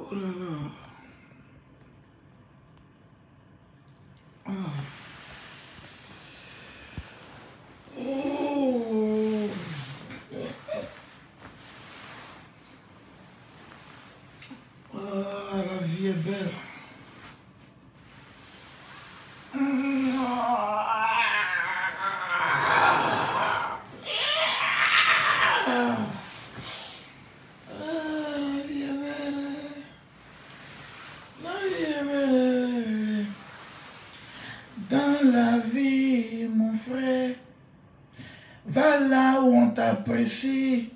Oh là là. Ah. Oh. Ah, la vie est belle. Dans la vie, mon frère, va là où on t'apprécie,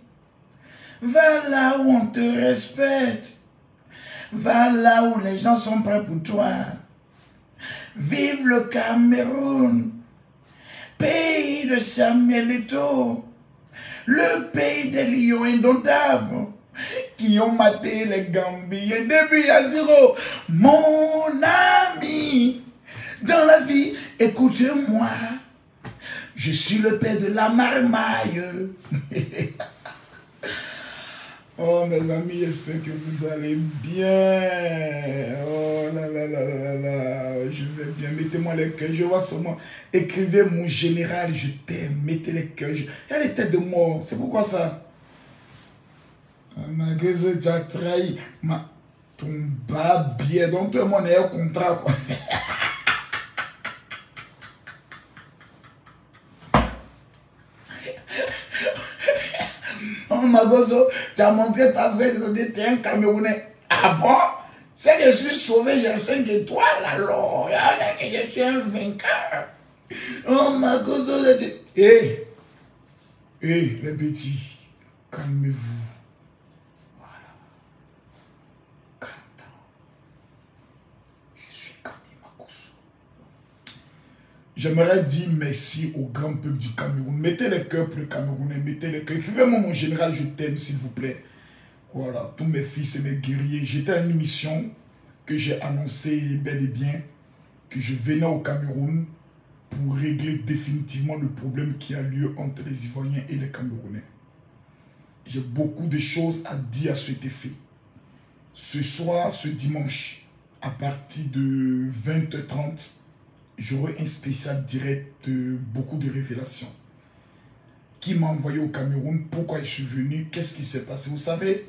va là où on te respecte, va là où les gens sont prêts pour toi. Vive le Cameroun, pays de Samuel Eto'o, le pays des lions indomptables qui ont maté les Gambiens depuis à zéro. Mon ami, dans la vie, écoute-moi, je suis le père de la marmaille. Oh mes amis, j'espère que vous allez bien. Oh là là là là là, je vais bien. Mettez-moi les cœurs, je vois seulement. Écrivez mon général, je t'aime. Mettez les cœurs. Il y a les têtes de mort. C'est pourquoi ça? Ma gueule, tu as trahi. Ton bas bien. Donc toi et moi, on est au contrat, quoi. Oh Magozo, tu as montré ta veste, tu es un Camerounais. Ah bon? C'est que je suis sauvé, j'ai 5 étoiles alors. Je suis un vainqueur. Oh Magozo, hé, les petits, calmez-vous. Voilà. Calme-toi. Je suis Camille Magozo. J'aimerais dire merci au grand peuple du Cameroun. Mettez les cœurs pour le Camerounais, mettez les cœurs. Écrivez-moi mon général, je t'aime, s'il vous plaît. Voilà, tous mes fils et mes guerriers. J'étais à une mission que j'ai annoncée bel et bien, que je venais au Cameroun pour régler définitivement le problème qui a lieu entre les Ivoiriens et les Camerounais. J'ai beaucoup de choses à dire à cet effet. Ce soir, ce dimanche, à partir de 20h30, j'aurai un spécial direct de beaucoup de révélations. Qui m'a envoyé au Cameroun, pourquoi je suis venu, qu'est-ce qui s'est passé. Vous savez,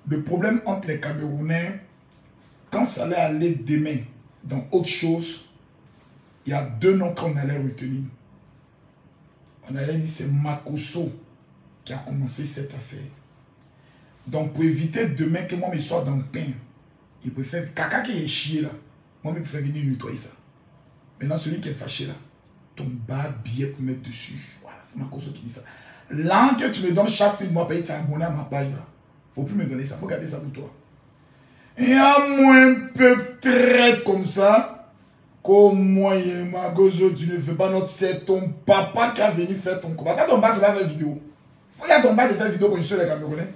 le problème entre les Camerounais, quand ça allait aller demain dans autre chose, il y a 2 noms qu'on allait retenir. On allait dire c'est Makosso qui a commencé cette affaire. Donc pour éviter demain que moi je sois dans le pain, il préfère, caca qui est chié là, moi je préfère venir nettoyer ça. Maintenant celui qui est fâché là, ton bas billet pour mettre dessus. Voilà, c'est Makosso qui dit ça. Là que tu me donnes chaque film, moi payer t'abonner à ma page là. Faut plus me donner ça, faut garder ça pour toi. Il y a moins peu traite comme ça, comme moi et Magozo, tu ne fais pas notre, c'est ton papa qui a venu faire ton combat. Quand ton papa, c'est pas faire vidéo. Faut y a ton papa de faire vidéo pour une seule les Camerounais.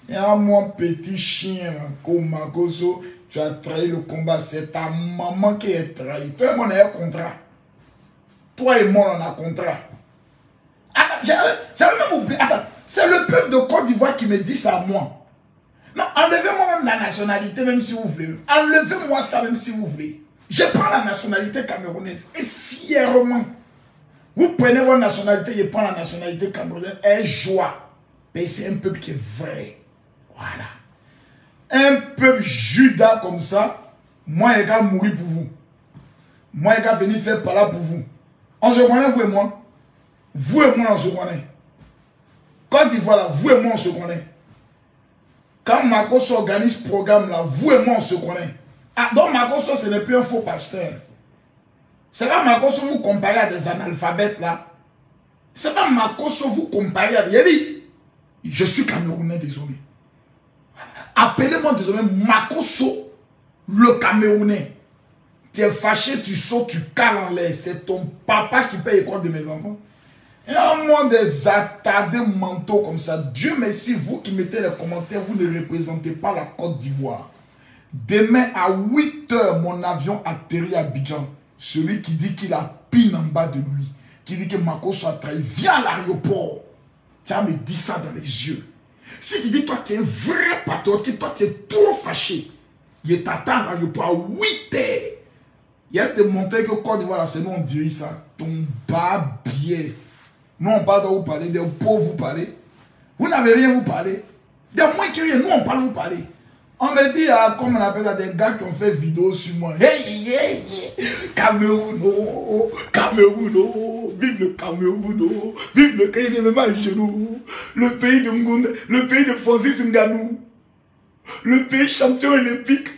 Il y a moi petit chien là, comme Magozo, tu as trahi le combat, c'est ta maman qui est trahi. Toi et moi on a un contrat. Toi et moi on a un contrat. J'avais même oublié. Attends, c'est le peuple de Côte d'Ivoire qui me dit ça à moi. Non, enlevez-moi même la nationalité, même si vous voulez. Enlevez-moi ça, même si vous voulez. Je prends la nationalité camerounaise et fièrement. Vous prenez votre nationalité, je prends la nationalité camerounaise et joie. Mais c'est un peuple qui est vrai. Voilà. Un peuple Judas comme ça, moi, il va mourir pour vous. Moi, il va venir faire par là pour vous. On se connaît, vous et moi. Vous et moi, on se connaît. Quand il voit là, vous et moi, on se connaît. Quand Makosso organise ce programme là, vous et moi on se connaît. Ah, donc Makosso ce n'est plus un faux pasteur. C'est pas Makosso vous comparez à des analphabètes là. C'est pas Makosso vous comparez à... Il a dit, je suis Camerounais désormais. Appelez-moi désormais Makosso le Camerounais. Tu es fâché, tu sautes, tu cales en l'air. C'est ton papa qui paye l'école de mes enfants. Il y a moins des attardés mentaux comme ça. Dieu merci, vous qui mettez les commentaires, vous ne représentez pas la Côte d'Ivoire. Demain à 8 h, mon avion atterrit à Abidjan. Celui qui dit qu'il a pine en bas de lui, qui dit que Makosso a trahi, viens à l'aéroport. Tu as me dit ça dans les yeux. Si tu dis, toi, tu es un vrai patriote, que toi, tu es trop fâché, il t'attend là, il pas 8 heures. Il y a des montagnes que Côte d'Ivoire, c'est nous, on dirait ça. Ton bas bien. Nous, on parle de vous parler, des pauvres vous parler. Vous n'avez rien vous parler. Des moins que rien, nous, on parle vous parler. On me dit, comme on appelle ça, des gars qui ont fait vidéo sur moi. Hey, hey, hey, Cameroun, oh, Cameroun, oh, vive le Cameroun, oh, vive le pays de Mema Genou, le pays de Ngounda, le pays de Francis Nganou, le pays champion olympique,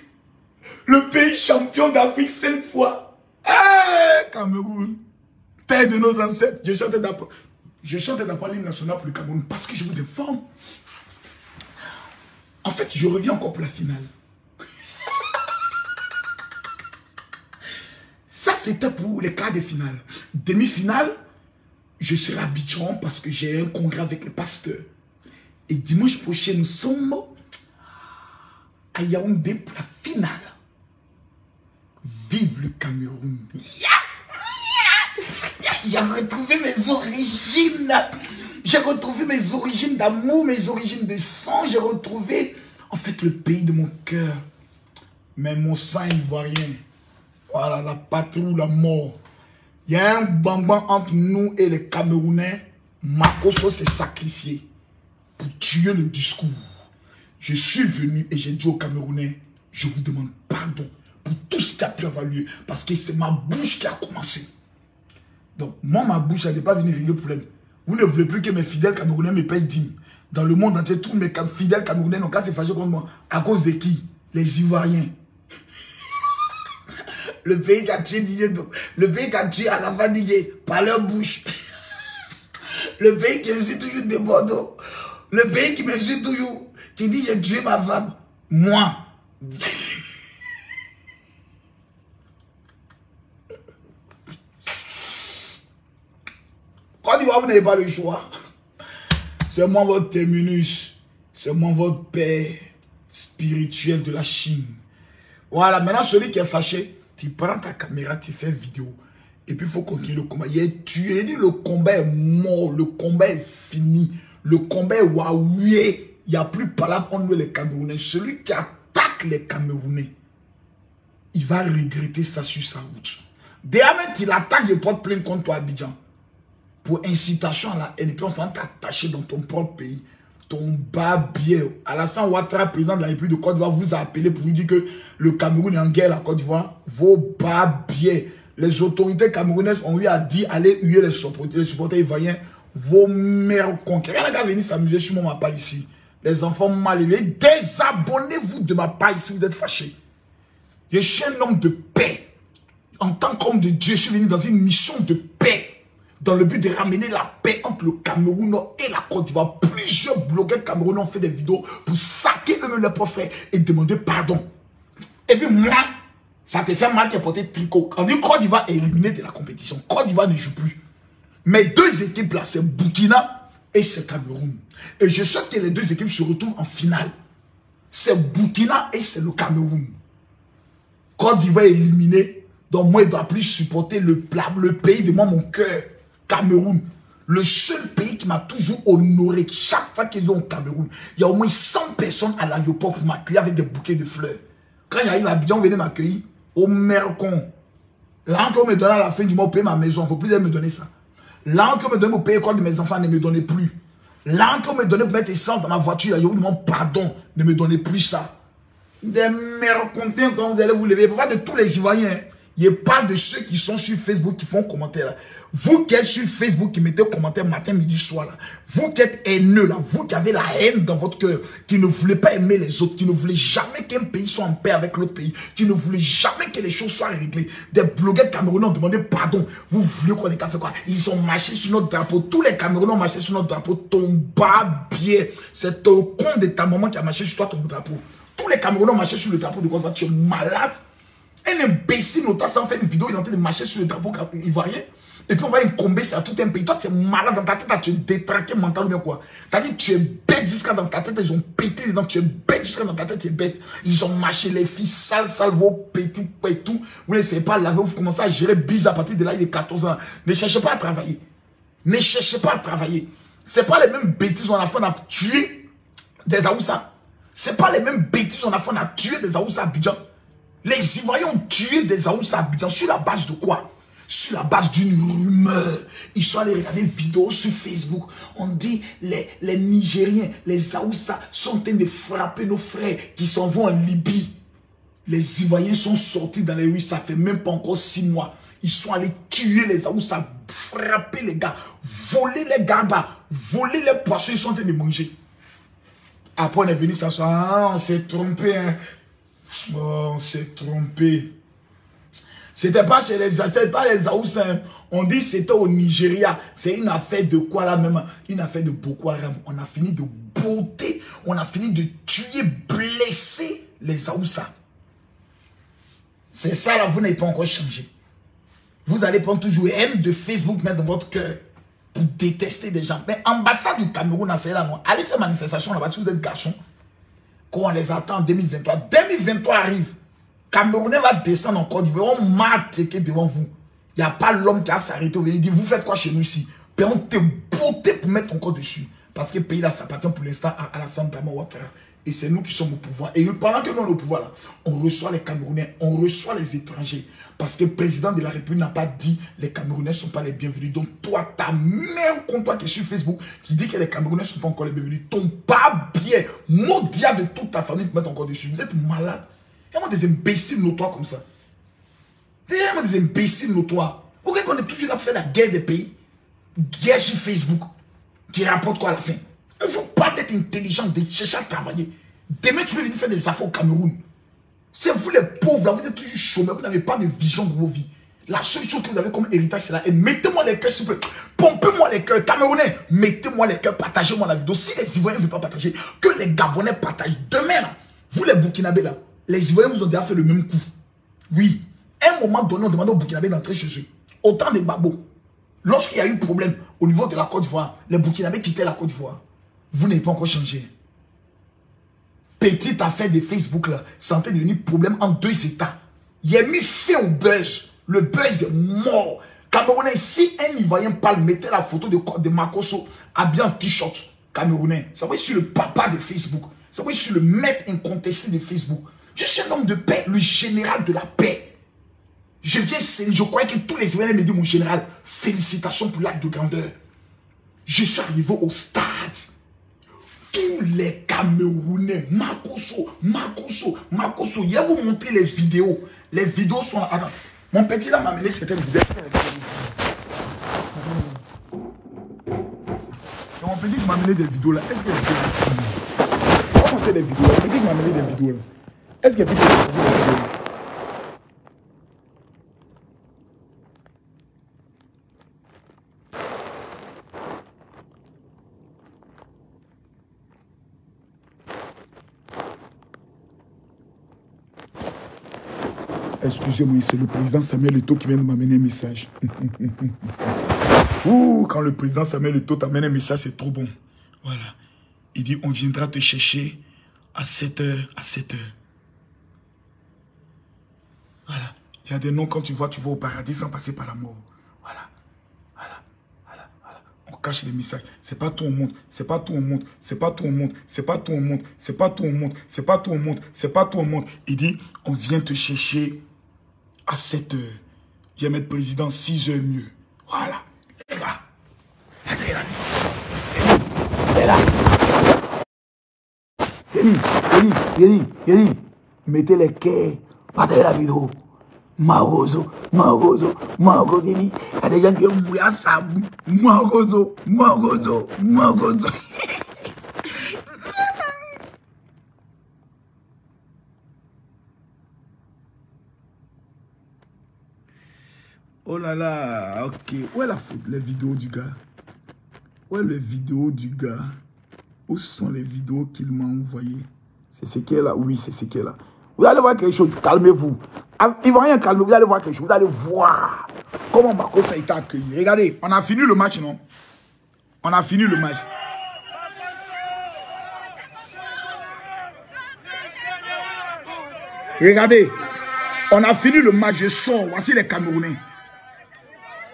le pays champion d'Afrique 5 fois. Hey, Cameroun, terre de nos ancêtres. Je chantais d'apprendre l'hymne national pour le Cameroun parce que je vous informe. En fait, je reviens encore pour la finale. Ça, c'était pour les quarts de finale. Demi-finale, je serai à Abidjan parce que j'ai un congrès avec le pasteur. Et dimanche prochain, nous sommes à Yaoundé pour la finale. Vive le Cameroun. J'ai retrouvé mes origines. J'ai retrouvé mes origines d'amour, mes origines de sang. J'ai retrouvé, en fait, le pays de mon cœur. Mais mon sang ivoirien. Voilà, la patrie ou la mort. Il y a un bang-bang entre nous et les Camerounais. Makosso s'est sacrifié pour tuer le discours. Je suis venu et j'ai dit aux Camerounais, je vous demande pardon pour tout ce qui a pu avoir lieu. Parce que c'est ma bouche qui a commencé. Donc, moi, ma bouche, elle n'est pas venue régler le problème. Vous ne voulez plus que mes fidèles Camerounais me payent dîmes. Dans le monde entier, tous mes fidèles Camerounais n'ont qu'à se fâcher contre moi. À cause de qui? Les Ivoiriens. Le pays qui a tué Didier, le pays qui a tué Alafa Didier par leur bouche. Le pays qui me suit toujours de Bordeaux. Le pays qui me suit toujours, qui dit j'ai tué ma femme. Moi. Quand vous n'avez pas le choix, c'est moi votre terminus, c'est moi votre père spirituel de la Chine. Voilà, maintenant celui qui est fâché, tu prends ta caméra, tu fais vidéo, et puis il faut continuer le combat. Il est tué, il dit le combat est mort, le combat est fini, le combat est waoué, il n'y a plus parlable entre nous les Camerounais. Celui qui attaque les Camerounais, il va regretter ça sur sa route. Déjà même, il attaque et porte plainte contre toi, Abidjan. Pour incitation à la haine, et puis on s'en t'attacher dans ton propre pays, ton barbier. Alassane Ouattara, président de la République de Côte d'Ivoire, vous a appelé pour lui dire que le Cameroun est en guerre à la Côte d'Ivoire. Vos barbiers. Les autorités camerounaises ont eu à dire allez huer les supporters ivoiriens. Vos mères conquérants. Regardez, venir s'amuser sur ma page ici. Les enfants mal élevés, désabonnez-vous de ma page si vous êtes fâchés. Je suis un homme de paix. En tant qu'homme de Dieu, je suis venu dans une mission de paix. Dans le but de ramener la paix entre le Cameroun et la Côte d'Ivoire. Plusieurs blogueurs camerounais ont fait des vidéos pour saquer eux-mêmes leurs prophètes et demander pardon. Et puis moi, ça te fait mal de porter tricot. On dit Côte d'Ivoire est éliminée de la compétition. Côte d'Ivoire ne joue plus. Mes deux équipes là, c'est Burkina et c'est Cameroun. Et je souhaite que les deux équipes se retrouvent en finale. C'est Burkina et c'est le Cameroun. Côte d'Ivoire est éliminée. Donc moi, je ne dois plus supporter le pays de moi, mon cœur. Cameroun, le seul pays qui m'a toujours honoré. Chaque fois qu'ils vont au Cameroun, il y a au moins 100 personnes à l'aéroport pour m'accueillir avec des bouquets de fleurs. Quand il arrive à Abidjan, venez m'accueillir. Au mercon. Là qu'on me donne à la fin du mois pour payer ma maison, il ne faut plus me donner ça. Là qu'on me donne pour payer l'école de mes enfants, ne me donnez plus. Là qu'on me donne pour mettre essence dans ma voiture, je vous demande pardon, ne me donnez plus ça. Des mercontins quand vous allez vous lever. Il ne faut pas de tous les Ivoiriens. Il parle de ceux qui sont sur Facebook qui font commentaire là. Vous qui êtes sur Facebook qui mettez commentaire matin, midi, soir là. Vous qui êtes haineux là. Vous qui avez la haine dans votre cœur. Qui ne voulez pas aimer les autres. Qui ne voulez jamais qu'un pays soit en paix avec l'autre pays. Qui ne voulez jamais que les choses soient réglées. Des blogueurs camerounais ont demandé pardon. Vous voulez qu'on ait fait quoi? Ils ont marché sur notre drapeau. Tous les Camerounais ont marché sur notre drapeau. Ton barbier. C'est ton con de ta maman qui a marché sur toi ton drapeau. Tous les Camerounais ont marché sur le drapeau de Côte d'Ivoire. Tu es malade. Un imbécile, notamment, ça fait une vidéo, il est en train de marcher sur le drapeau ivoirien. Et puis on va incomber ça à tout un pays. Toi, tu es malade dans ta tête, tu es détraqué mental ou bien quoi. Tu as dit, tu es bête jusqu'à dans ta tête, ils ont pété dedans, tu es bête jusqu'à dans ta tête, tu es bête. Ils ont marché les filles sales, vos pétou, pétou. Vous ne savez pas laver, vous commencez à gérer bise à partir de là, il est 14 ans. Ne cherchez pas à travailler. Ne cherchez pas à travailler. Ce n'est pas les mêmes bêtises, on a fait, on a tué des Aoussa. Ce n'est pas les mêmes bêtises qu'on a fait, on a tué des Aoussa à Abidjan. Les Ivoiriens ont tué des Aoussa à Abidjan sur la base de quoi? Sur la base d'une rumeur. Ils sont allés regarder une vidéo sur Facebook. On dit les Nigériens, les Aoussa sont en train de frapper nos frères qui s'en vont en Libye. Les Ivoiriens sont sortis dans les rues, ça fait même pas encore 6 mois. Ils sont allés tuer les Aoussa, frapper les gars, voler les garbas, voler les poissons, ils sont en train de manger. Après on est venu s'asseoir, ah, on s'est trompé. Hein. Oh, on s'est trompé. C'était pas chez les Aoussa. Hein. On dit c'était au Nigeria. C'est une affaire de quoi là même? Une affaire de Boko Haram. On a fini de botter, on a fini de tuer, blesser les Aoussa. C'est ça là, vous n'avez pas encore changé. Vous allez prendre toujours haine de Facebook mettre dans votre cœur pour détester des gens. Mais ambassade du Cameroun, allez faire manifestation là-bas si vous êtes garçon. Quand on les attend en 2023. 2023 arrive. Camerounais va descendre en Côte d'Ivoire. On m'a attaqué devant vous. Il n'y a pas l'homme qui a s'arrêté. Il dit, vous faites quoi chez nous ici? Puis on te botte pour mettre encore dessus. Parce que le pays là, ça appartient pour l'instant à Alassane Ouattara. Et c'est nous qui sommes au pouvoir. Et pendant que nous sommes au pouvoir, là, on reçoit les Camerounais, on reçoit les étrangers. Parce que le président de la République n'a pas dit les Camerounais ne sont pas les bienvenus. Donc toi, ta mère contre toi qui est sur Facebook, qui dit que les Camerounais ne sont pas encore les bienvenus, ton pas bien, maudit de toute ta famille pour mettre encore dessus. Vous êtes malade. Il y a des imbéciles notoires comme ça. Il y a des imbéciles notoires. Vous voyez qu'on est toujours là pour faire la guerre des pays. Guerre sur Facebook. Qui rapporte quoi à la fin? Il ne faut pas être intelligent, de chercher à travailler. Demain, tu peux venir faire des affaires au Cameroun. C'est vous les pauvres, là, vous êtes toujours chômeurs, vous n'avez pas de vision de vos vies. La seule chose que vous avez comme héritage, c'est là. Et mettez-moi les cœurs, s'il vous plaît. Pompez-moi les cœurs. Camerounais, mettez-moi les cœurs, partagez-moi la vidéo. Si les Ivoiriens ne veulent pas partager, que les Gabonais partagent. Demain, là, vous les Burkinabés, là, les Ivoiriens vous ont déjà fait le même coup. Oui. À un moment donné, on demandait aux Burkinabés d'entrer chez eux. Autant de Babo. Lorsqu'il y a eu problème au niveau de la Côte d'Ivoire, les Burkinabés quittaient la Côte d'Ivoire. Vous n'avez pas encore changé. Petite affaire de Facebook là, c'est en train de devenir problème en 2 États. Il a mis fin au buzz. Le buzz est mort. Camerounais, si un Ivoirien parle, mettez la photo de Makosso habillé en t-shirt camerounais. Ça va être sur le papa de Facebook. Ça va être sur le maître incontesté de Facebook. Je suis un homme de paix, le général de la paix. Je croyais que tous les Ivoiriens me disent, mon général, félicitations pour l'acte de grandeur. Je suis arrivé au stade. Tous les Camerounais, Makosso, il va vous montrer les vidéos. Les vidéos sont là. Attends, mon petit là m'a amené certaines vidéos. Mon petit m'a amené des vidéos là. Est-ce que les vidéos là? On va montrer les vidéos là. Mon petit m'a amené des vidéos là. Est-ce que les vidéos là? Excusez-moi, c'est le président Samuel Eto'o qui vient de m'amener un message. Ouh, quand le président Samuel Eto'o t'amène un message, c'est trop bon. Voilà. Il dit, on viendra te chercher à 7h, à 7h. Voilà. Il y a des noms, quand tu vois au paradis sans passer par la mort. Voilà. On cache les messages. C'est pas tout au monde. C'est pas tout au monde. C'est pas tout au monde. C'est pas tout au monde. C'est pas tout au monde. C'est pas tout au monde. C'est pas tout au monde. Il dit, on vient te chercher à 7h. Je vais mettre président 6h mieux. Voilà. Les gars. Regardez là. Yeni. Mettez les quais. Partagez la vidéo. Magozo. Il y a des gens qui ont mouillé à ça. Magozo. Oh là là, ok. Où est la faute? Les vidéos du gars. Où est les vidéos du gars? Où sont les vidéos qu'il m'a envoyées? C'est ce qui est là? Oui, c'est ce qui est là. Vous allez voir quelque chose, calmez-vous. Il va rien calmer, vous allez voir quelque chose. Vous allez voir comment Makosso a été accueilli. Regardez, on a fini le match, non? On a fini le match. Regardez, on a fini le match, je sors. Voici les Camerounais.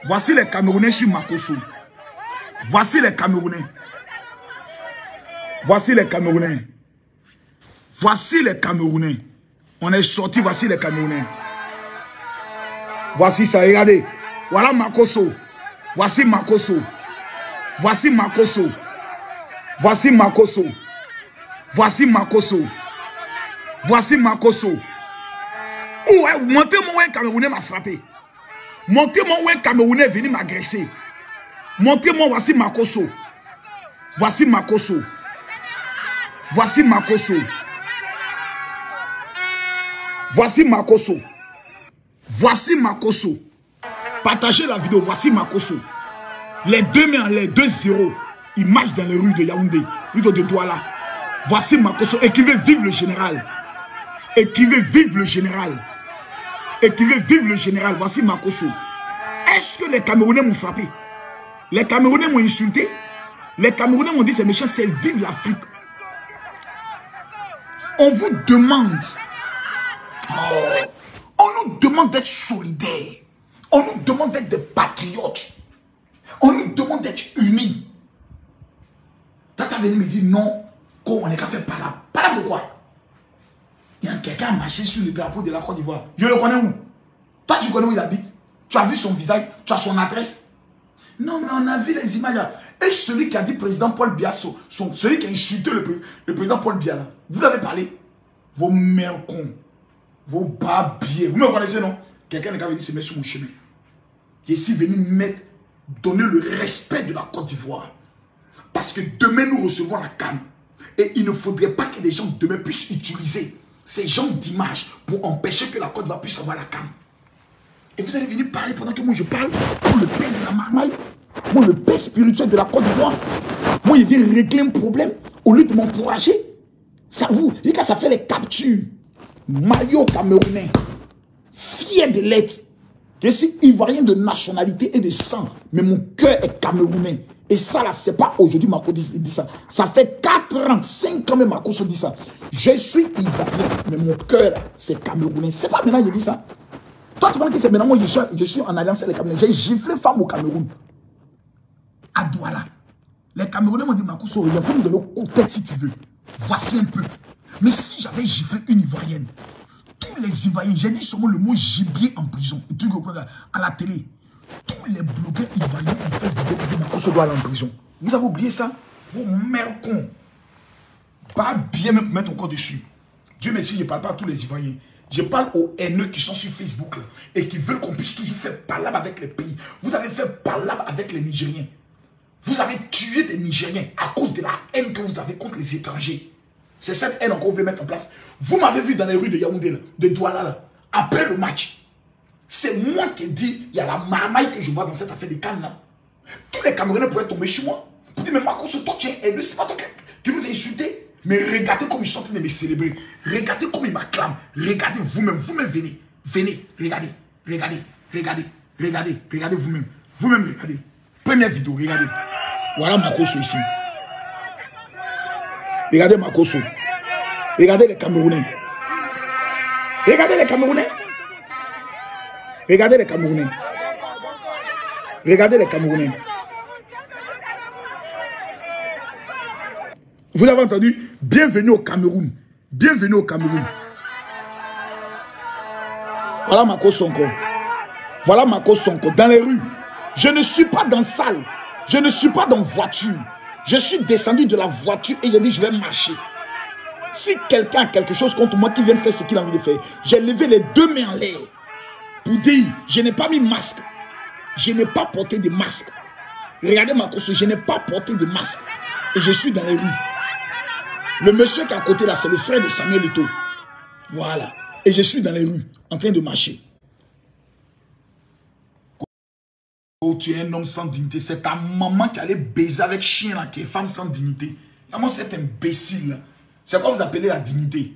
Voici les Camerounais sur Makosso. Voici les Camerounais. Voici les Camerounais. Voici les Camerounais. On est sorti, voici les Camerounais. Voici ça, regardez. Voilà Makosso. Voici Makosso. Voici Makosso. Voici Makosso. Voici Makosso. Voici Makosso. Ouais, montez-moi où un Camerounais m'a frappé. Montez-moi où un Camerounais est venu m'agresser. Montez-moi, voici Makosso. Voici Makosso. Voici Makosso. Voici Makosso. Voici Makosso. Partagez la vidéo. Voici Makosso. Les deux mains en l'air, 2-0. Il marche dans les rues de Yaoundé, plutôt de Douala. Voici Makosso. Écrivez vive le général. Écrivez vive le général. Écrivez vive le général. Voici Makosso. Est-ce que les Camerounais m'ont frappé? Les Camerounais m'ont insulté. Les Camerounais m'ont dit c'est méchant, c'est vive l'Afrique. On vous demande. On nous demande d'être solidaires. On nous demande d'être des patriotes. On nous demande d'être unis. Tata venu me dire non, on n'est qu'à faire palabre. Palabre de quoi? Il y a quelqu'un à marcher sur le drapeau de la Côte d'Ivoire. Je le connais où? Toi, tu connais où il habite? Tu as vu son visage? Tu as son adresse? Non, mais on a vu les images. Et celui qui a dit président Paul Biya, celui qui a insulté le président Paul Biya, là, vous l'avez parlé? Vos mères cons, vos babiers. Vous me connaissez, non? Quelqu'un n'est qu'à venir se mettre sur mon chemin. Qui est ici venu donner le respect de la Côte d'Ivoire. Parce que demain, nous recevons la CAN. Et il ne faudrait pas que des gens demain puissent utiliser ces gens d'image pour empêcher que la Côte d'Ivoire puisse avoir la CAN. Et vous allez venir parler pendant que moi je parle pour le père de la marmaille. Moi, le père spirituel de la Côte d'Ivoire. Moi, il vient régler un problème au lieu de m'encourager. Ça vous, et quand ça fait les captures, maillot camerounais, fier de l'être. Je suis ivoirien de nationalité et de sang, mais mon cœur est camerounais. Et ça là, c'est pas aujourd'hui Marco dit ça. Ça fait 4 ans, 5 ans même Marco se dit ça. Je suis ivoirien, mais mon cœur là, c'est camerounais. C'est pas maintenant que je dis ça. Toi, tu penses que c'est maintenant moi je suis en alliance avec les Camerounais. J'ai giflé femme au Cameroun. À Douala. Les Camerounais m'ont dit Marco, il faut me donner le coup de tête si tu veux. Voici un peu. Mais si j'avais giflé une Ivoirienne, tous les Ivoiriens, j'ai dit seulement le mot gibier en prison, à la télé. Tous les blogueurs Ivoiriens ont fait vidéo pour dire Marco doit aller en prison. Vous avez oublié ça? Vos mères cons. Pas bien me mettre encore dessus. Dieu merci, je ne parle pas à tous les Ivoiriens. Je parle aux haineux qui sont sur Facebook là, et qui veulent qu'on puisse toujours faire palabre avec les pays. Vous avez fait palabre avec les Nigériens. Vous avez tué des Nigériens à cause de la haine que vous avez contre les étrangers. C'est cette haine qu'on vous voulez mettre en place. Vous m'avez vu dans les rues de Yaoundé, là, de Douala, là, après le match. C'est moi qui ai dit, il y a la marmaille que je vois dans cette affaire de Cannes là. Tous les Camerounais pourraient tomber sur moi. Pour dire, mais Marco, toi tu es haineux, c'est pas toi qui nous a insultés. Mais regardez comme ils sont en train de me célébrer. Regardez comme ils m'acclament. Regardez vous-même, venez. Venez, regardez, regardez vous-même. Vous-même, regardez. Première vidéo, regardez. Voilà Makosso ici. Regardez Makosso. Regardez les Camerounais. Regardez les Camerounais. Regardez les Camerounais. Regardez les Camerounais. Vous avez entendu? Bienvenue au Cameroun. Bienvenue au Cameroun. Voilà Makosso encore. Voilà Makosso encore. Dans les rues. Je ne suis pas dans salle. Je ne suis pas dans voiture. Je suis descendu de la voiture et j'ai dit je vais marcher. Si quelqu'un a quelque chose contre moi qui vient faire ce qu'il a envie de faire, j'ai levé les deux mains en l'air pour dire je n'ai pas mis masque. Je n'ai pas porté de masque. Regardez Makosso, je n'ai pas porté de masque. Et je suis dans les rues. Le monsieur qui est à côté là, c'est le frère de Samuel Eto'o. Voilà. Et je suis dans les rues en train de marcher. Oh, tu es un homme sans dignité. C'est ta maman qui allait baiser avec chien là, qui est femme sans dignité. Comment cet imbécile là? C'est quoi vous appelez la dignité?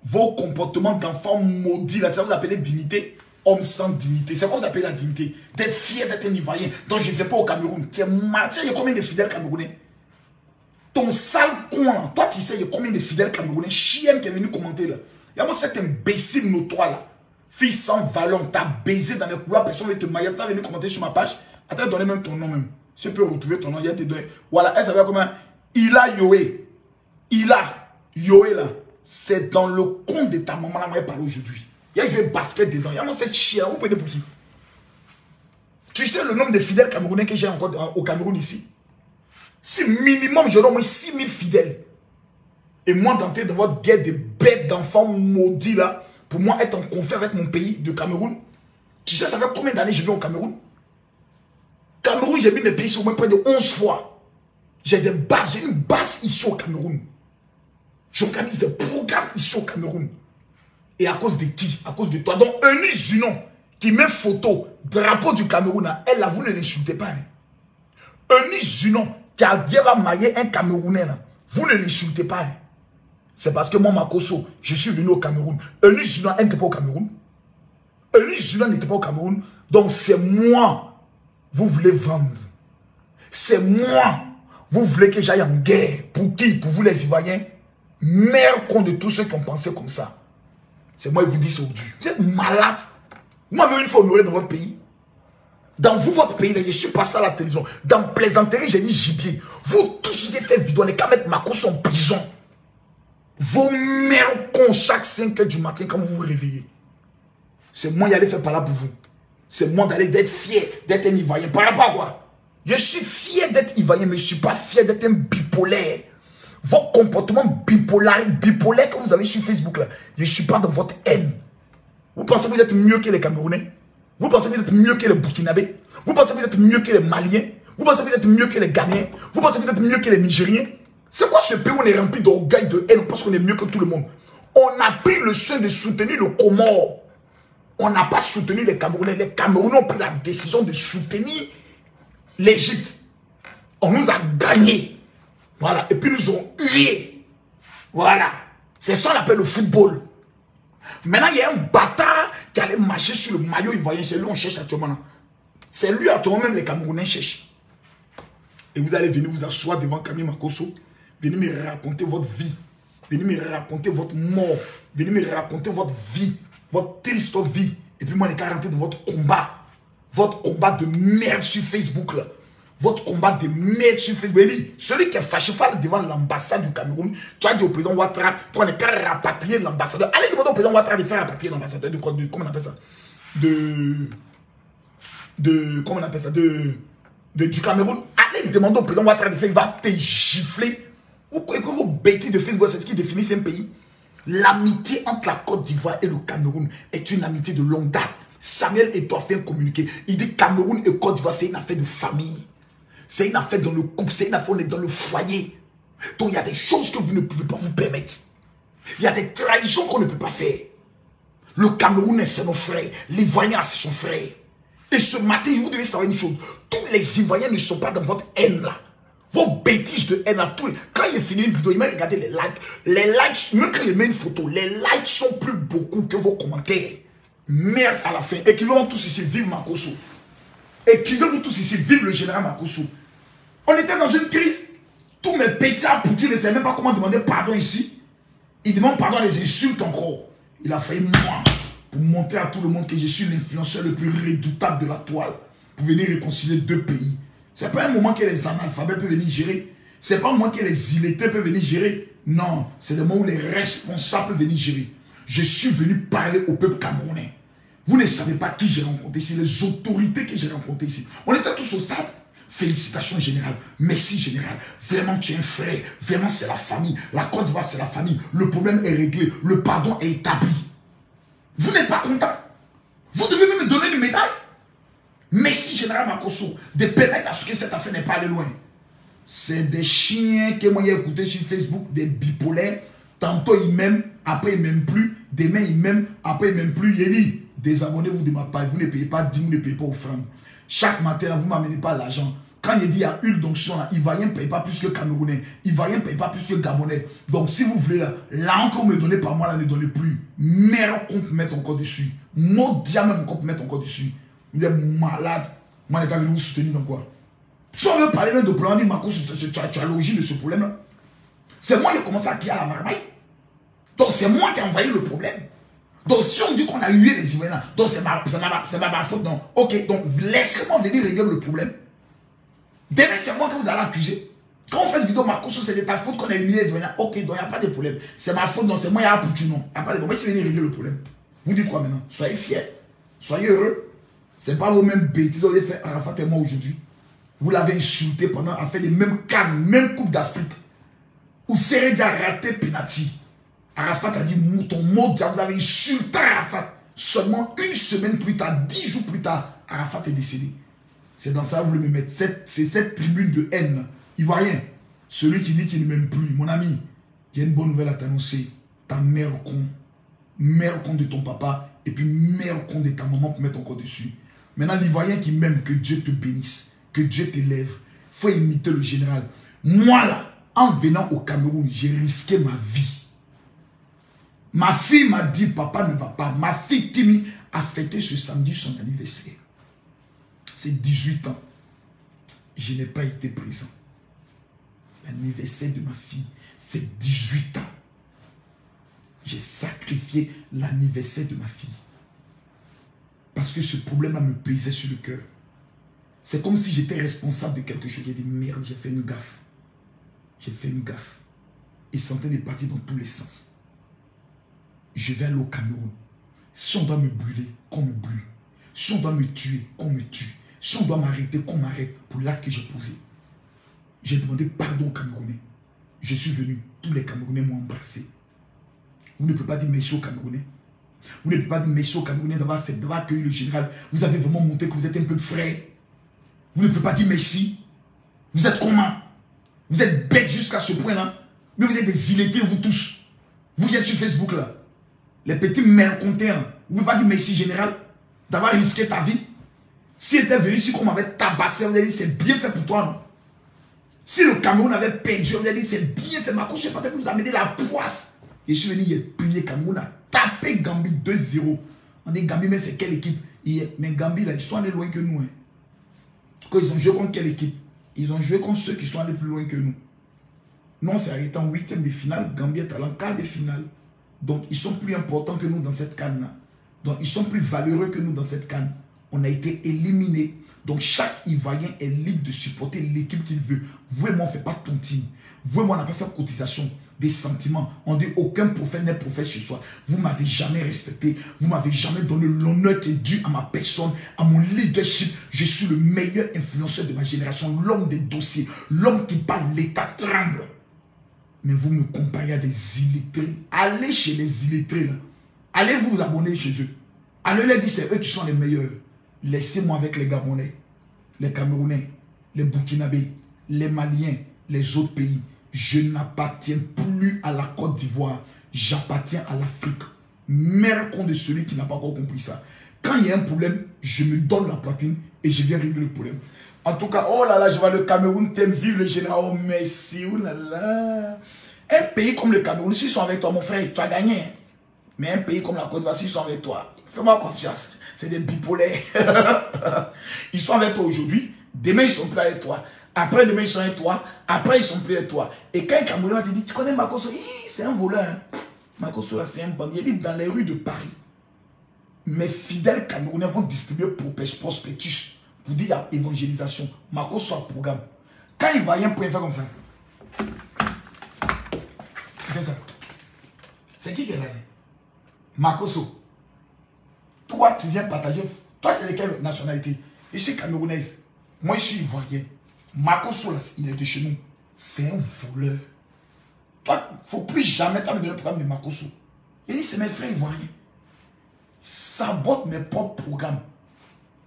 Vos comportements d'enfants maudits là, ça vous appelez dignité? Homme sans dignité. C'est quoi vous appelez la dignité? D'être fier d'être un Ivoirien. Donc je ne vais pas au Cameroun. Tu es mal. Tu sais, il y a combien de fidèles Camerounais? Ton sale con là. Toi, tu sais, il y a combien de fidèles Camerounais? Chienne qui est venu commenter là. Il y a moi cet imbécile notoire là. Fille sans valeur, t'as baisé dans les couloirs, personne ne te mailler, t'as venu commenter sur ma page. Elle t'a donné même ton nom même. Si tu peux retrouver ton nom, il a te donné. Voilà, elle s'appelle comment? Ila Yoé. Il a, Yoé là, c'est dans le compte de ta maman, là, moi, parlé aujourd'hui. Il y a joué basket dedans. Il y a cette chien, vous pouvez pour qui? Tu sais le nombre de fidèles camerounais que j'ai encore au Cameroun ici? Si minimum, je donne au moins 6000 fidèles. Et moi, d'entrer dans votre guerre de bêtes d'enfants maudits là, pour moi, être en conflit avec mon pays de Cameroun, tu sais, ça fait combien d'années je vais au Cameroun? Cameroun, j'ai mis mes pays sur au moins près de 11 fois. J'ai des bases, j'ai une base ici au Cameroun. J'organise des programmes ici au Cameroun. Et à cause de qui? À cause de toi. Donc, Eunice Zunon, qui met photo, drapeau du Cameroun, elle, là, vous ne l'insultez pas. Hein. Eunice Zunon, qui a bien maillé un Camerounais, là, vous ne l'insultez pas. Hein. C'est parce que moi, Makosso, je suis venu au Cameroun. Eunice Zunon, elle n'était pas au Cameroun. Eunice Zunon n'était pas au Cameroun. Donc, c'est moi, vous voulez vendre. C'est moi, vous voulez que j'aille en guerre. Pour qui? Pour vous, les Ivoiriens. Mère con de tous ceux qui ont pensé comme ça. C'est moi qui vous dis ça aujourd'hui. Vous êtes malade. Vous m'avez une fois honoré dans votre pays. Dans vous, votre pays, là, je suis passé à la télévision. Dans plaisanterie, j'ai dit gibier. Vous tous, vous avez fait vidéo. On n'est qu'à mettre Makosso en prison. Vos mères cons chaque 5 h du matin quand vous vous réveillez. C'est moi qui allais faire par là pour vous. C'est moi d'aller d'être fier d'être un Ivoirien. Par rapport à quoi? Je suis fier d'être Ivoirien, mais je ne suis pas fier d'être un bipolaire. Vos comportements bipolaires que vous avez sur Facebook, là, je ne suis pas dans votre haine. Vous pensez que vous êtes mieux que les Camerounais? Vous pensez que vous êtes mieux que les Burkinabés? Vous pensez que vous êtes mieux que les Maliens? Vous pensez que vous êtes mieux que les Ghanéens? Vous pensez que vous êtes mieux que les Nigériens? C'est quoi ce pays où on est rempli d'orgueil, de haine, parce qu'on est mieux que tout le monde? On a pris le soin de soutenir le Comore. On n'a pas soutenu les Camerounais. Les Camerounais ont pris la décision de soutenir l'Égypte. On nous a gagnés. Voilà. Et puis nous ont hué. Voilà. C'est ça qu'on appelle le football. Maintenant, il y a un bâtard qui allait marcher sur le maillot ivoirien. C'est lui qu'on cherche actuellement. C'est lui actuellement, même les Camerounais cherchent. Et vous allez venir vous asseoir devant Camille Makosso. Venez me raconter votre vie. Venez me raconter votre mort. Venez me raconter votre vie. Votre triste vie. Et puis moi, on est qu'à rentrer dans votre combat. Votre combat de merde sur Facebook, là. Votre combat de merde sur Facebook. Celui qui est fâché devant l'ambassade du Cameroun, tu as dit au président Ouattara qu'on est qu'à rapatrier l'ambassadeur. Allez demander au président Ouattara de faire rapatrier l'ambassadeur comment on appelle ça? Comment on appelle ça? Du Cameroun. Allez demander au président Ouattara de faire, il va te gifler. Vous croyez que vos bêtises de Facebook, c'est ce qui définit un pays? L'amitié entre la Côte d'Ivoire et le Cameroun est une amitié de longue date. Samuel et toi fait un communiqué. Il dit Cameroun et Côte d'Ivoire, c'est une affaire de famille. C'est une affaire dans le couple, c'est une affaire, on est dans le foyer. Donc il y a des choses que vous ne pouvez pas vous permettre. Il y a des trahisons qu'on ne peut pas faire. Le Camerounais, c'est nos frères. L'Ivoirien, c'est son frère. Et ce matin, vous devez savoir une chose. Tous les Ivoiriens ne sont pas dans votre haine là. Vos bêtises de haine à tous. Quand il finit une vidéo, il m'a regardé les likes. Les likes, même quand il met une photo, les likes sont plus beaucoup que vos commentaires. Merde à la fin. Écrivez-vous tous ici, vive Makosso. Écrivez-vous tous ici, vive le général Makosso. On était dans une crise. Tous mes petits Poutine ne savaient même pas comment demander pardon ici. Il demande pardon à les insultes encore. Il a failli moi pour montrer à tout le monde que je suis l'influenceur le plus redoutable de la toile. Pour venir réconcilier deux pays. Ce n'est pas un moment que les analphabètes peuvent venir gérer. Ce n'est pas un moment que les illettrés peuvent venir gérer. Non, c'est le moment où les responsables peuvent venir gérer. Je suis venu parler au peuple camerounais. Vous ne savez pas qui j'ai rencontré ici, les autorités que j'ai rencontrées ici. On était tous au stade. Félicitations général, merci général. Vraiment tu es un frère, vraiment c'est la famille. La Côte d'Ivoire c'est la famille. Le problème est réglé, le pardon est établi. Vous n'êtes pas content. Vous devez même me donner une médaille. Merci général Makosso de permettre à ce que cette affaire n'est pas allée loin. C'est des chiens que moi j'ai écouté sur Facebook, des bipolaires. Tantôt ils m'aiment, après ils m'aiment plus. Demain ils m'aiment, après ils m'aiment plus. Il dit, désabonnez-vous de ma page, vous ne payez pas 10, vous ne payez pas offrande. Chaque matin, vous ne m'amenez pas l'argent. Quand il dit il y a une donction, Ivoirien ne paye pas plus que Camerounais. Ivoirien ne paye pas plus que Gabonais. Donc si vous voulez, là que vous me donnez par moi, là ne donnez plus. Merde qu'on peut mettre encore dessus. Maudit même qu'on peut mettre encore dessus. Vous êtes malade. Moi, les gars, je vais vous soutenir dans quoi? Si on veut parler même de problème, on dit Marco, tu as l'origine de ce problème-là. C'est moi qui ai commencé à crier à la marmaille. Donc c'est moi qui ai envoyé le problème. Donc si on dit qu'on a hué les Ivoiriens, donc c'est ma faute, non. Ok, donc laissez-moi venir régler le problème. Demain, c'est moi que vous allez accuser. Quand on fait cette vidéo, Makosso, c'est de ta faute qu'on a éliminé les Ivoiriens. Ok, donc il n'y a pas de problème. C'est ma faute, non, c'est moi, il y a un poutu, non. Il n'y a pas de problème. Si vous venez régler le problème, vous dites quoi maintenant? Soyez fiers. Soyez heureux. Ce n'est pas vos mêmes bêtises que vous avez fait Arafat et moi aujourd'hui. Vous l'avez insulté pendant, à faire les mêmes cannes, même Coupe d'Afrique. Où Seredi a raté penalty. Arafat a dit, ton mot, vous avez insulté Arafat. Seulement une semaine plus tard, 10 jours plus tard, Arafat est décédé. C'est dans ça que vous voulez me mettre. C'est cette tribune de haine. Ivoirien, celui qui dit qu'il ne m'aime plus, mon ami, il y a une bonne nouvelle à t'annoncer. Ta mère con de ton papa, et puis mère con de ta maman pour mettre encore dessus. Maintenant, l'Ivoirien qui m'aime, que Dieu te bénisse, que Dieu t'élève. Il faut imiter le général. Moi là, en venant au Cameroun, j'ai risqué ma vie. Ma fille m'a dit, papa ne va pas. Ma fille Kimi a fêté ce samedi son anniversaire. C'est 18 ans. Je n'ai pas été présent. L'anniversaire de ma fille, c'est 18 ans. J'ai sacrifié l'anniversaire de ma fille. Parce que ce problème-là me pesait sur le cœur. C'est comme si j'étais responsable de quelque chose. J'ai dit, merde, j'ai fait une gaffe. J'ai fait une gaffe. Ils sont en train de partir dans tous les sens. Je vais aller au Cameroun. Si on doit me brûler, qu'on me brûle. Si on doit me tuer, qu'on me tue. Si on doit m'arrêter, qu'on m'arrête pour l'acte que j'ai posé. J'ai demandé pardon aux Camerounais. Je suis venu. Tous les Camerounais m'ont embrassé. Vous ne pouvez pas dire merci aux Camerounais. Vous ne pouvez pas dire merci aux Camerounais d'avoir accueilli le général. Vous avez vraiment montré que vous êtes un peu de frère. Vous ne pouvez pas dire merci. Vous êtes comment? Vous êtes bêtes jusqu'à ce point-là. Mais vous êtes des illettrés, vous tous. Vous qui êtes sur Facebook là. Les petits mercontaires. Vous ne pouvez pas dire merci général d'avoir risqué ta vie. Si était venu ici qu'on m'avait tabassé, vous avez dit c'est bien fait pour toi, non? Si le Cameroun avait perdu, vous avez dit c'est bien fait. Ma couche, je sais pas, peut-être que vous amenez la poisse. Et je suis venu, il a plié Cameroun, a tapé Gambie 2-0. On dit Gambie, mais c'est quelle équipe? Mais Gambie, là, ils sont allés loin que nous. Hein. Quand ils ont joué contre quelle équipe? Ils ont joué contre ceux qui sont allés plus loin que nous. Non, c'est arrêté en 8e de finale. Gambie est allé en quart de finale. Donc, ils sont plus importants que nous dans cette canne-là. Donc, ils sont plus valeureux que nous dans cette canne. On a été éliminés. Donc, chaque Ivoirien est libre de supporter l'équipe qu'il veut. Vous et moi, on ne fait pas tontine. Vous et moi, on n'a pas fait cotisation. Des sentiments. On dit aucun prophète n'est prophète chez soi. Vous ne m'avez jamais respecté. Vous ne m'avez jamais donné l'honneur qui est dû à ma personne, à mon leadership. Je suis le meilleur influenceur de ma génération. L'homme des dossiers. L'homme qui parle, l'État tremble. Mais vous me comparez à des illettrés. Allez chez les illettrés là. Allez vous abonner chez eux. Allez leur dire c'est eux qui sont les meilleurs. Laissez-moi avec les Gabonais, les Camerounais, les Burkinabés, les Maliens, les autres pays. Je n'appartiens plus à la Côte d'Ivoire. J'appartiens à l'Afrique. Mère con de celui qui n'a pas encore compris ça. Quand il y a un problème, je me donne la poitrine et je viens régler le problème. En tout cas, oh là là, je vois le Cameroun, t'aimes vivre le général. Oh merci, oh là là. Un pays comme le Cameroun, s'ils sont avec toi, mon frère, tu as gagné. Mais un pays comme la Côte d'Ivoire, s'ils sont avec toi, fais-moi confiance. C'est des bipolaires. Ils sont avec toi aujourd'hui. Demain, ils sont plus avec toi. Après, demain, ils sont avec toi. Après, ils sont plus avec toi. Et quand un Camerounais te dit, tu connais Makosso? C'est un voleur. Hein? Makosso, là, c'est un bandit. Il est dans les rues de Paris. Mes fidèles Camerounais vont distribuer prospectus pour dire évangélisation. Makosso a programme. Quand il va y a un point faire comme ça, il fait ça. C'est qui est là? Makosso. Toi, tu viens partager. Toi, tu es de quelle nationalité? Je suis camerounaise. Moi, je suis ivoirien. Makosso, là, il est de chez nous. C'est un voleur. Toi, il ne faut plus jamais t'amener le programme de Makosso. Il dit, c'est mes frères ivoiriens. Sabote mes propres programmes.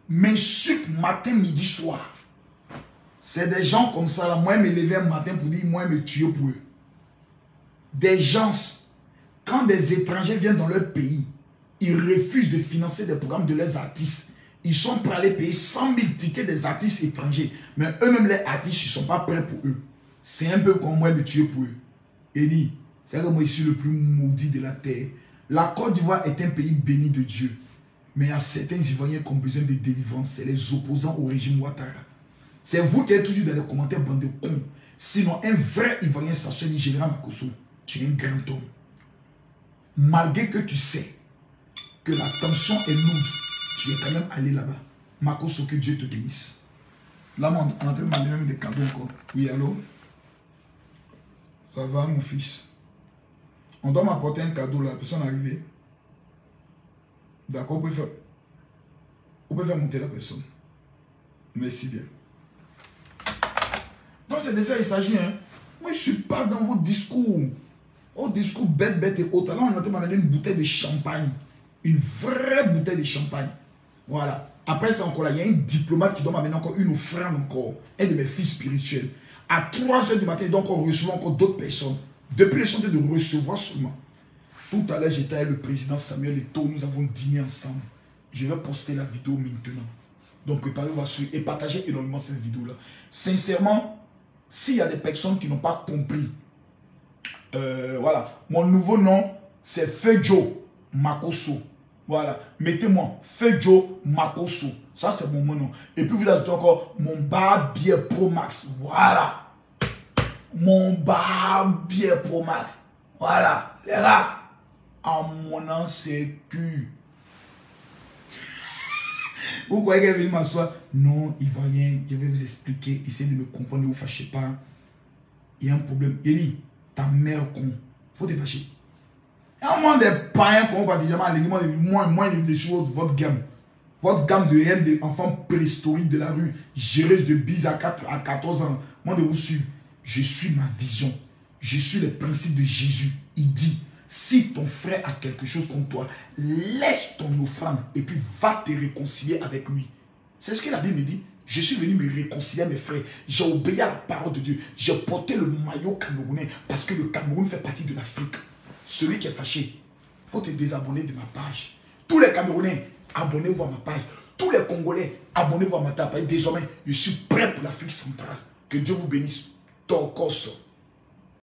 M'insulte matin, midi, soir. C'est des gens comme ça, là. Moi, je me lever un matin pour dire, moi, je me tuer pour eux. Des gens, quand des étrangers viennent dans leur pays, ils refusent de financer des programmes de leurs artistes. Ils sont prêts à aller payer 100 000 tickets des artistes étrangers. Mais eux-mêmes, les artistes, ils ne sont pas prêts pour eux. C'est un peu comme moi de tuer pour eux. Et dit, c'est que moi, je suis le plus maudit de la terre. La Côte d'Ivoire est un pays béni de Dieu. Mais il y a certains Ivoiriens qui ont besoin de délivrance. C'est les opposants au régime Ouattara. C'est vous qui êtes toujours dans les commentaires bande de cons. Sinon, un vrai Ivoirien s'achète du général Makosso. Tu es un grand homme. Malgré que tu sais que la tension est lourde, tu es quand même allé là-bas. Makosso, que Dieu te bénisse. Là, on est en train de demander même des cadeaux encore. Oui, allô? Ça va, mon fils? On doit m'apporter un cadeau, la personne est arrivée. D'accord, on peut faire monter la personne. Merci bien. Donc, c'est de ça il s'agit. Hein. Moi, je ne suis pas dans vos discours. Au discours bête et autres. Là, on est en train de m'amener une bouteille de champagne. Une vraie bouteille de champagne. Voilà. Après ça, encore là, il y a un diplomate qui doit m'amener encore une offrande encore. Un de mes fils spirituels. À 3 h du matin, il doit encore recevoir encore d'autres personnes. Depuis les chantiers de recevoir seulement. Tout à l'heure, j'étais avec le président Samuel Eto'o. Nous avons dîné ensemble. Je vais poster la vidéo maintenant. Donc, préparez-vous à suivre et partagez énormément cette vidéo-là. Sincèrement, s'il y a des personnes qui n'ont pas compris, voilà, mon nouveau nom, c'est Fejo Makoso. Voilà, mettez-moi Fejo Makoso. Ça, c'est mon nom. Et puis, vous ajoutez encore mon Barbier Pro Max. Voilà. Mon Barbier Pro Max. Voilà, les gars. À mon nom, c'est Q. Vous croyez qu'elle est venue m'asseoir? Non, Ivoirien, je vais vous expliquer. Essayez de me comprendre, ne vous fâchez pas. Il y a un problème. Il dit, ta mère con. Faut te fâcher. Il y a un moment des païens qu'on va dire, moi, des choses de votre gamme. Votre gamme de haine d'enfants préhistoriques de la rue, géreuse de bise à 14 ans. Moi, de vous suivre. Je suis ma vision. Je suis le principe de Jésus. Il dit, si ton frère a quelque chose contre toi, laisse ton offrande et puis va te réconcilier avec lui. C'est ce que la Bible me dit. Je suis venu me réconcilier à mes frères. J'ai obéi à la parole de Dieu. J'ai porté le maillot camerounais parce que le Cameroun fait partie de l'Afrique. Celui qui est fâché, il faut te désabonner de ma page. Tous les Camerounais, abonnez-vous à ma page. Tous les Congolais, abonnez-vous à ma page. Désormais, je suis prêt pour l'Afrique centrale. Que Dieu vous bénisse. Tokoso.